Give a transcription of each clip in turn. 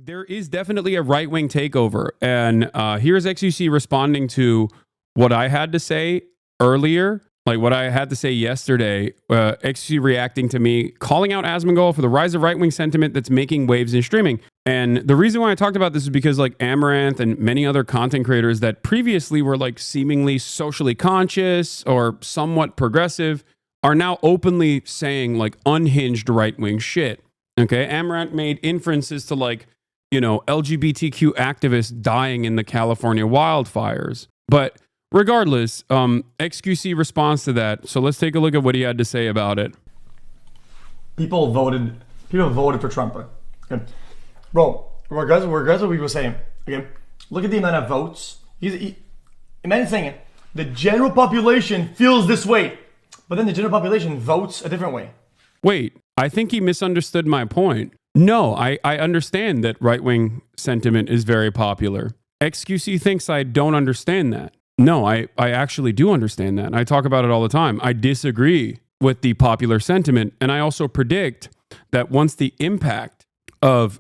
there is definitely a right-wing takeover. And here's XQC responding to what I had to say earlier, like what I had to say yesterday. XQC reacting to me, calling out Asmongold for the rise of right-wing sentiment that's making waves in streaming. And the reason why I talked about this is because like Amaranth and many other content creators that previously were like seemingly socially conscious or somewhat progressive are now openly saying like unhinged right-wing shit. Okay, Amaranth made inferences to like, you know, LGBTQ activists dying in the California wildfires. But regardless, XQC responds to that. So let's take a look at what he had to say about it. People voted for Trump. Okay. Bro, regardless of what people were saying, okay, look at the amount of votes. Imagine saying the general population feels this way, but then the general population votes a different way. Wait, I think he misunderstood my point. No, I understand that right-wing sentiment is very popular. XQC thinks I don't understand that. No, I actually do understand that. I talk about it all the time. I disagree with the popular sentiment, and I also predict that once the impact of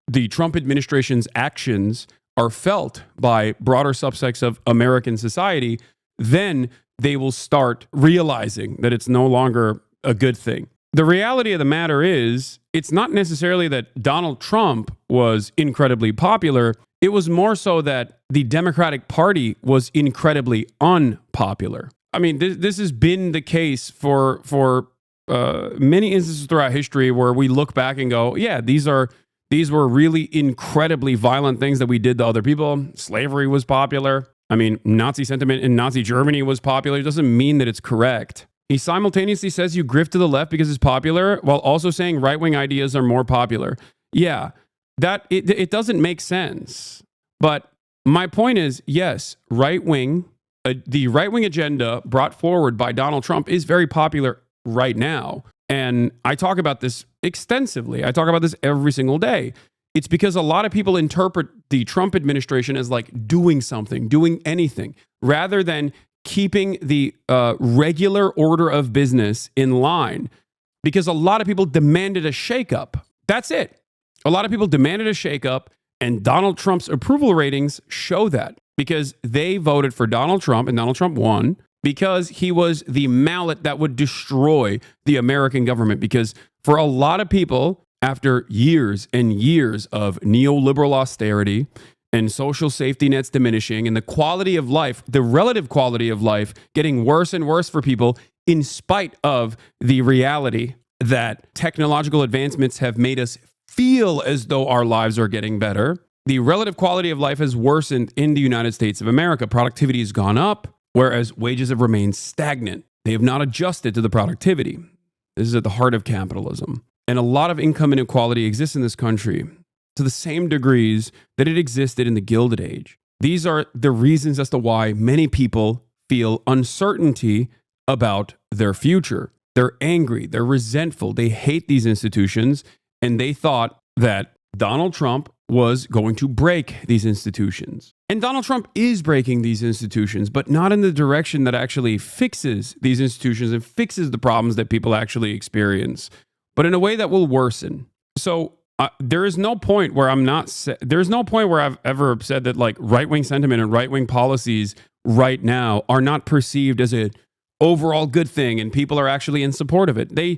the Trump administration's actions are felt by broader subsects of American society, then they will start realizing that it's no longer a good thing. The reality of the matter is, it's not necessarily that Donald Trump was incredibly popular. It was more so that the Democratic Party was incredibly unpopular. I mean, this has been the case for many instances throughout history where we look back and go, yeah, these were really incredibly violent things that we did to other people. Slavery was popular. I mean, Nazi sentiment in Nazi Germany was popular. It doesn't mean that it's correct. He simultaneously says you grift to the left because it's popular, while also saying right-wing ideas are more popular. Yeah, that it doesn't make sense. But my point is, yes, the right-wing agenda brought forward by Donald Trump is very popular right now. And I talk about this extensively. I talk about this every single day. It's because a lot of people interpret the Trump administration as like doing something, doing anything, rather than keeping the regular order of business in line, because a lot of people demanded a shakeup. That's it. A lot of people demanded a shakeup, and Donald Trump's approval ratings show that, because they voted for Donald Trump, and Donald Trump won because he was the mallet that would destroy the American government. Because for a lot of people, after years and years of neoliberal austerity and social safety nets diminishing, and the quality of life, the relative quality of life, getting worse and worse for people, in spite of the reality that technological advancements have made us feel as though our lives are getting better, the relative quality of life has worsened in the United States of America. Productivity has gone up, whereas wages have remained stagnant. They have not adjusted to the productivity. This is at the heart of capitalism. And a lot of income inequality exists in this country to the same degrees that it existed in the Gilded Age. These are the reasons as to why many people feel uncertainty about their future. They're angry, they're resentful, they hate these institutions, and they thought that Donald Trump was going to break these institutions. And Donald Trump is breaking these institutions, but not in the direction that actually fixes these institutions and fixes the problems that people actually experience, but in a way that will worsen. So there is no point where there's no point where I've ever said that like right-wing sentiment and right-wing policies right now are not perceived as an overall good thing and people are actually in support of it. They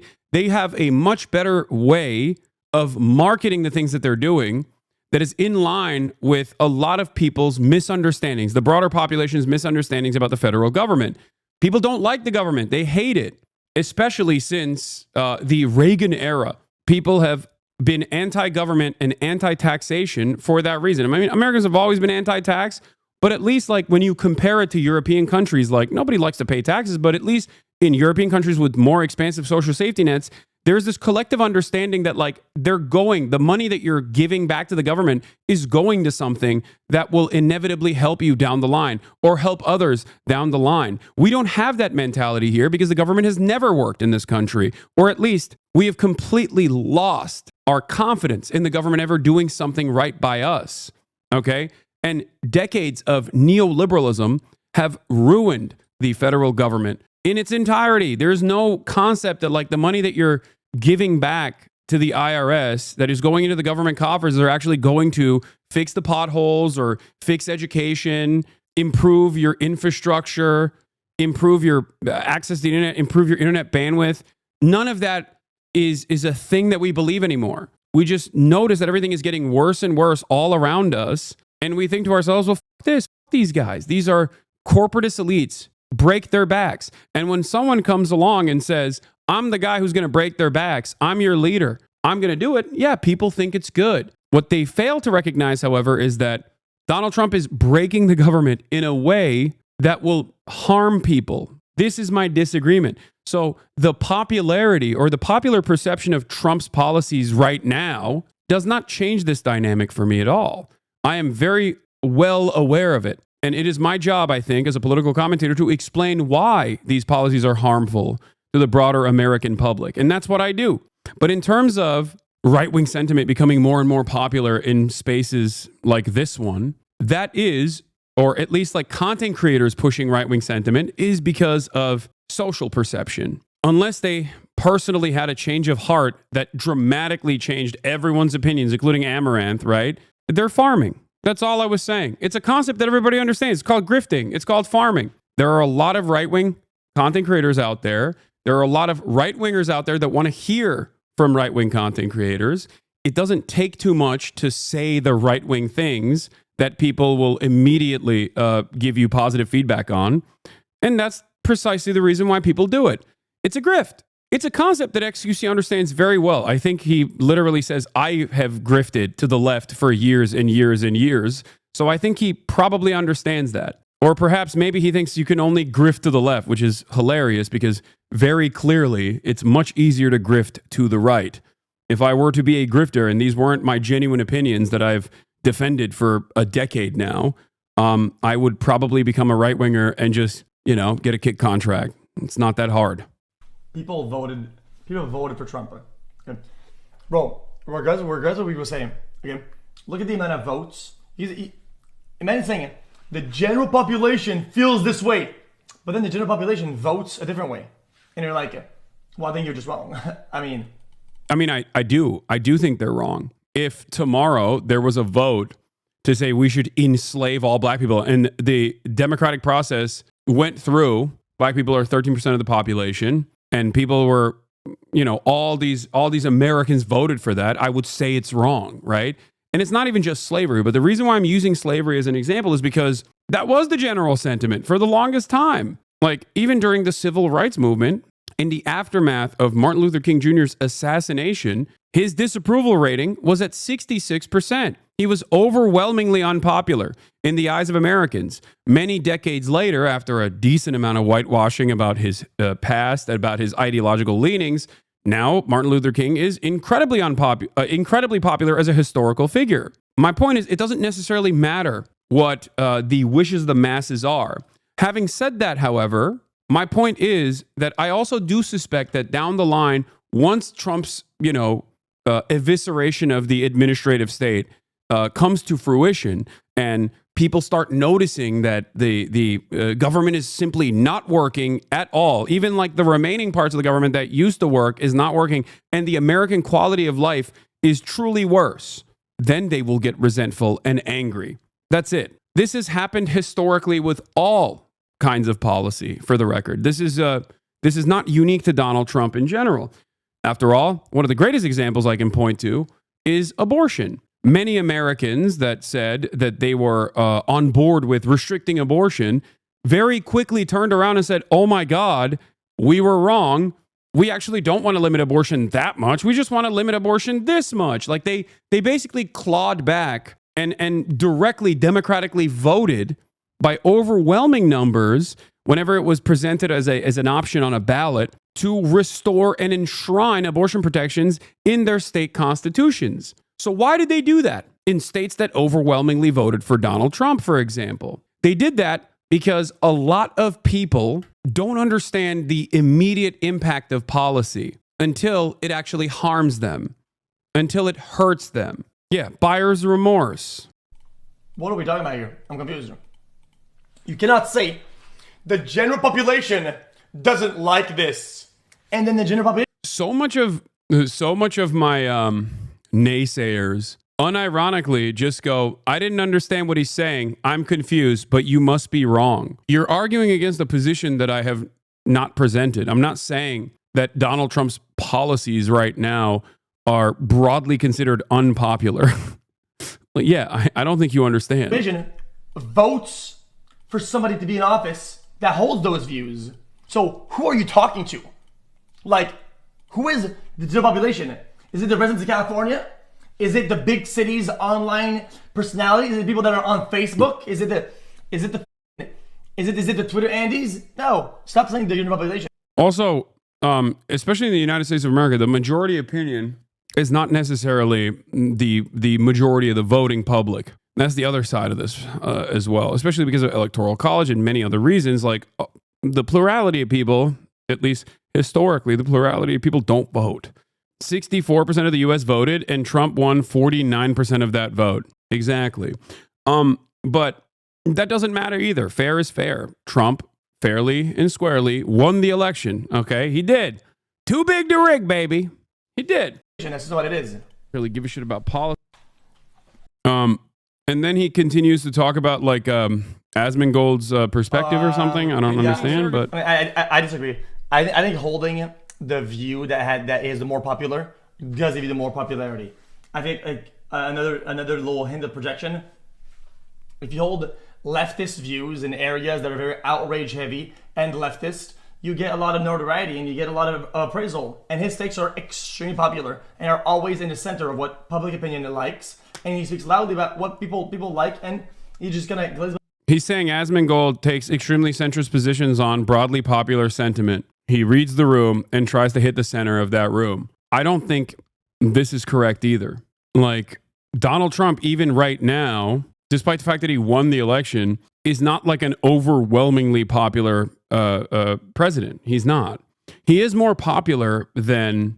have a much better way of marketing the things that they're doing that is in line with a lot of people's misunderstandings, the broader population's misunderstandings about the federal government. People don't like the government. They hate it, especially since the Reagan era. People have been anti-government and anti-taxation for that reason. I mean, Americans have always been anti-tax, but at least like when you compare it to European countries, like nobody likes to pay taxes, but at least in European countries with more expansive social safety nets, there's this collective understanding that like the money that you're giving back to the government is going to something that will inevitably help you down the line or help others down the line. We don't have that mentality here because the government has never worked in this country, or at least we have completely lost our confidence in the government ever doing something right by us. Okay? And decades of neoliberalism have ruined the federal government in its entirety. There's no concept that like the money that you're giving back to the IRS that is going into the government coffers are actually going to fix the potholes or fix education, improve your infrastructure, improve your access to the internet, improve your internet bandwidth. None of that is a thing that we believe anymore. We just notice that everything is getting worse and worse all around us. And we think to ourselves, well, f these guys. These are corporatist elites. Break their backs. And when someone comes along and says, I'm the guy who's going to break their backs, I'm your leader, I'm going to do it, yeah, people think it's good. What they fail to recognize, however, is that Donald Trump is breaking the government in a way that will harm people. This is my disagreement. So the popularity or the popular perception of Trump's policies right now does not change this dynamic for me at all. I am very well aware of it. And it is my job, I think, as a political commentator to explain why these policies are harmful to the broader American public. And that's what I do. But in terms of right-wing sentiment becoming more and more popular in spaces like this one, that is, or at least like content creators pushing right-wing sentiment, is because of social perception. Unless they personally had a change of heart that dramatically changed everyone's opinions, including Amaranth, right? They're farming. That's all I was saying. It's a concept that everybody understands. It's called grifting. It's called farming. There are a lot of right-wing content creators out there. There are a lot of right-wingers out there that want to hear from right-wing content creators. It doesn't take too much to say the right-wing things that people will immediately give you positive feedback on. And that's precisely the reason why people do it. It's a grift. It's a concept that XQC understands very well. I think he literally says, I have grifted to the left for years and years and years. So I think he probably understands that. Or perhaps maybe he thinks you can only grift to the left, which is hilarious because very clearly it's much easier to grift to the right. If I were to be a grifter and these weren't my genuine opinions that I've defended for a decade now, I would probably become a right-winger and just, get a kick contract. It's not that hard. People voted for Trump. Okay. Bro, regardless of what we were saying, okay, look at the amount of votes. Imagine saying it. The general population feels this way, but then the general population votes a different way. And you're like, well, I think you're just wrong. I mean, I do think they're wrong. If tomorrow there was a vote to say we should enslave all black people and the democratic process went through, black people are 13% of the population, and people were, all these Americans voted for that, I would say it's wrong, right? And it's not even just slavery, but the reason why I'm using slavery as an example is because that was the general sentiment for the longest time. Like, even during the civil rights movement, in the aftermath of Martin Luther King Jr.'s assassination, his disapproval rating was at 66%. He was overwhelmingly unpopular in the eyes of Americans. Many decades later, after a decent amount of whitewashing about his past, about his ideological leanings, now Martin Luther King is incredibly popular as a historical figure. My point is, it doesn't necessarily matter what the wishes of the masses are. Having said that, however, my point is that I also do suspect that down the line, once Trump's, evisceration of the administrative state comes to fruition and people start noticing that the government is simply not working at all, even like the remaining parts of the government that used to work is not working, and the American quality of life is truly worse, then they will get resentful and angry. That's it. This has happened historically with all kinds of policy, for the record. This is not unique to Donald Trump in general. After all, one of the greatest examples I can point to is abortion. Many Americans that said that they were on board with restricting abortion very quickly turned around and said, oh my God, we were wrong. We actually don't want to limit abortion that much. We just want to limit abortion this much. Like they basically clawed back and directly democratically voted by overwhelming numbers whenever it was presented as an option on a ballot to restore and enshrine abortion protections in their state constitutions. So why did they do that in states that overwhelmingly voted for Donald Trump, for example? They did that because a lot of people don't understand the immediate impact of policy until it actually harms them, until it hurts them. Yeah, buyer's remorse. What are we talking about here? I'm confused. You cannot say the general population doesn't like this, and then the general population. So much of So much of my naysayers unironically just go, I didn't understand what he's saying. I'm confused, but you must be wrong. You're arguing against a position that I have not presented. I'm not saying that Donald Trump's policies right now are broadly considered unpopular. Yeah, I don't think you understand. Vision votes for somebody to be in office that holds those views. So who are you talking to? Like, who is the general population? Is it the residents of California? Is it the big cities' online personalities? Is it people that are on Facebook? Is it the Twitter Andes? No, stop saying the general population. Also, especially in the United States of America, the majority opinion is not necessarily the majority of the voting public. That's the other side of this as well, especially because of electoral college and many other reasons. Like the plurality of people, at least historically, the plurality of people don't vote. 64% of the U.S. voted, and Trump won 49% of that vote. Exactly. But that doesn't matter either. Fair is fair. Trump fairly and squarely won the election. Okay, he did. Too big to rig, baby. He did. That's what it is. Really give a shit about politics. And then he continues to talk about like Asmongold's perspective or something. I don't understand, but I disagree. I think holding the view that is the more popular does give you the more popularity. I think like another little hint of projection. If you hold leftist views in areas that are very outrage heavy and leftist, you get a lot of notoriety and you get a lot of appraisal. And his takes are extremely popular and are always in the center of what public opinion likes. And he speaks loudly about what people like, and he's just gonna. He's saying Asmongold takes extremely centrist positions on broadly popular sentiment. He reads the room and tries to hit the center of that room. I don't think this is correct either. Like Donald Trump, even right now, despite the fact that he won the election, is not like an overwhelmingly popular president. He's not. He is more popular than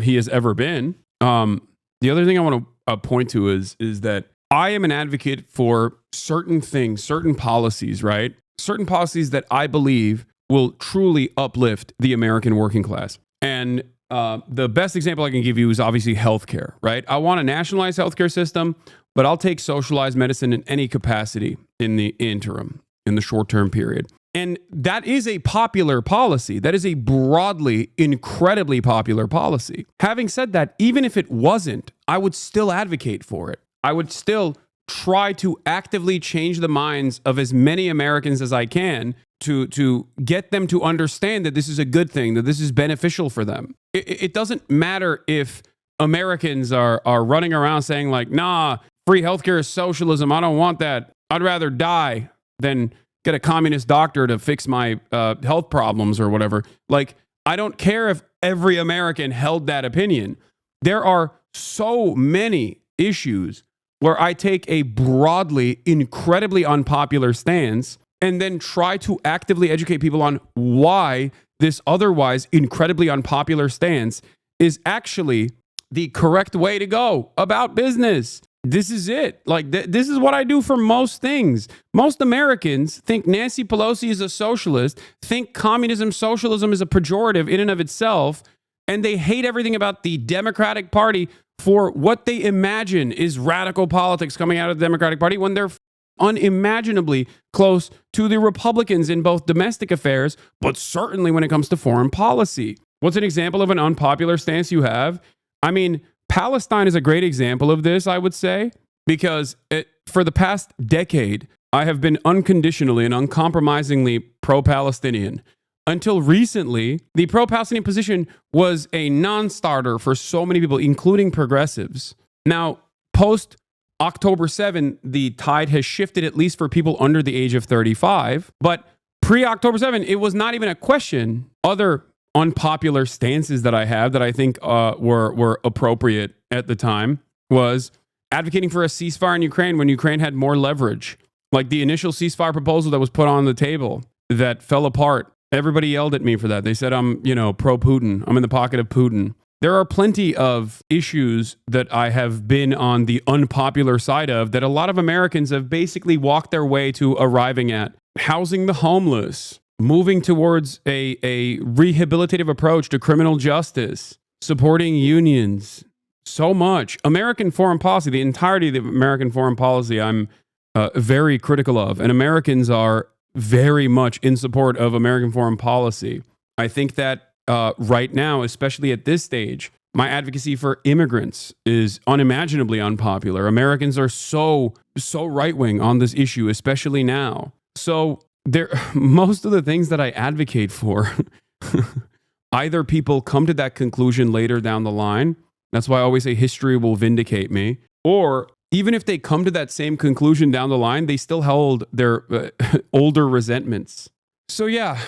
he has ever been. The other thing I want to point to is that I am an advocate for certain things, certain policies, right? Certain policies that I believe will truly uplift the American working class. And the best example I can give you is obviously healthcare, right? I want a nationalized healthcare system, but I'll take socialized medicine in any capacity in the interim, in the short-term period. And that is a popular policy. That is a broadly, incredibly popular policy. Having said that, even if it wasn't, I would still advocate for it. I would still try to actively change the minds of as many Americans as I can to get them to understand that this is a good thing, that this is beneficial for them. It doesn't matter if Americans are running around saying like, nah, free healthcare is socialism. I don't want that. I'd rather die than get a communist doctor to fix my health problems or whatever. Like, I don't care if every American held that opinion. There are so many issues where I take a broadly, incredibly unpopular stance and then try to actively educate people on why this otherwise incredibly unpopular stance is actually the correct way to go about business. This is it. Like, this is what I do for most things. Most Americans think Nancy Pelosi is a socialist, think communism, socialism is a pejorative in and of itself, and they hate everything about the Democratic Party for what they imagine is radical politics coming out of the Democratic Party when they're unimaginably close to the Republicans in both domestic affairs, but certainly when it comes to foreign policy. What's an example of an unpopular stance you have? I mean, Palestine is a great example of this, I would say, because for the past decade, I have been unconditionally and uncompromisingly pro-Palestinian. Until recently, the pro-Palestinian position was a non-starter for so many people, including progressives. Now, post-October 7, the tide has shifted, at least for people under the age of 35. But pre-October 7, it was not even a question. Other unpopular stances that I have that I think were appropriate at the time was advocating for a ceasefire in Ukraine when Ukraine had more leverage. Like the initial ceasefire proposal that was put on the table that fell apart. Everybody yelled at me for that. They said I'm, pro-Putin. I'm in the pocket of Putin. There are plenty of issues that I have been on the unpopular side of that a lot of Americans have basically walked their way to arriving at. Housing the homeless, moving towards a rehabilitative approach to criminal justice, supporting unions so much. American foreign policy, the entirety of the American foreign policy, I'm very critical of. And Americans are very much in support of American foreign policy. I think that right now, especially at this stage, my advocacy for immigrants is unimaginably unpopular. Americans are so right-wing on this issue, especially now. So most of the things that I advocate for, either people come to that conclusion later down the line. That's why I always say history will vindicate me. Or even if they come to that same conclusion down the line, they still hold their older resentments. So yeah,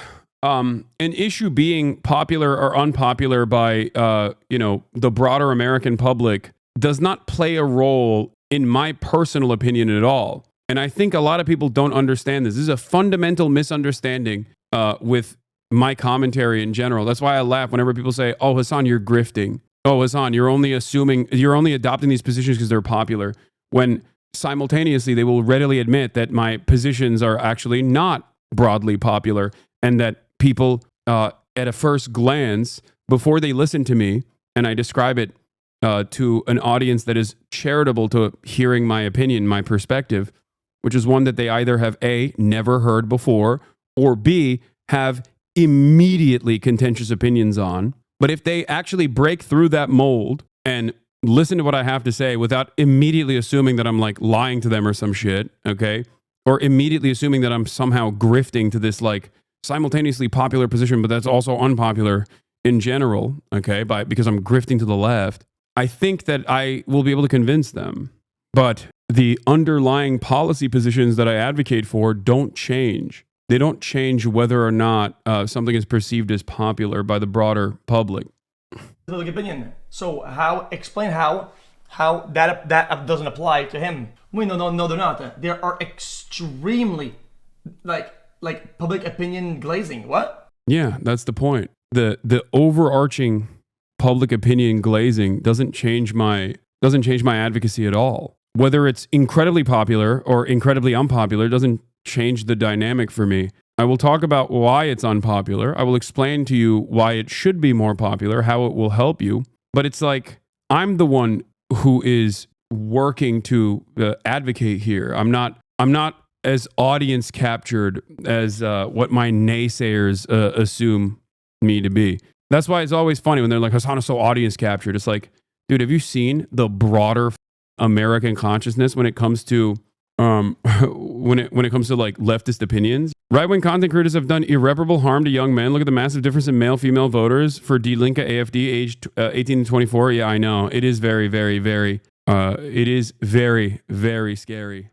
an issue being popular or unpopular by the broader American public does not play a role in my personal opinion at all. And I think a lot of people don't understand this. This is a fundamental misunderstanding with my commentary in general. That's why I laugh whenever people say, "Oh, Hasan, you're grifting. Oh, Hasan, you're only adopting these positions because they're popular." When simultaneously they will readily admit that my positions are actually not broadly popular, and that people at a first glance, before they listen to me and I describe it to an audience that is charitable to hearing my opinion, my perspective, which is one that they either have A, never heard before, or B, have immediately contentious opinions on. But if they actually break through that mold and listen to what I have to say without immediately assuming that I'm like lying to them or some shit, okay? Or immediately assuming that I'm somehow grifting to this like simultaneously popular position, but that's also unpopular in general, okay? Because I'm grifting to the left, I think that I will be able to convince them. But the underlying policy positions that I advocate for don't change. They don't change whether or not something is perceived as popular by the broader public. Public opinion. So explain how that doesn't apply to him? Wait, no, they're not. There are extremely like public opinion glazing. What? Yeah, that's the point. The overarching public opinion glazing doesn't change my advocacy at all. Whether it's incredibly popular or incredibly unpopular doesn't change the dynamic for me. I will talk about why it's unpopular. I will explain to you why it should be more popular, how it will help you. But it's like I'm the one who is working to advocate here. I'm not as audience captured as what my naysayers assume me to be. That's why it's always funny when they're like, Hasan is so audience captured. It's like, dude, have you seen the broader American consciousness when it comes to when it comes to like leftist opinions? Right-wing content creators have done irreparable harm to young men. Look at the massive difference in male-female voters for Die Linke AfD aged 18 to 24. Yeah, I know. It is very, very, very, it is very, very scary.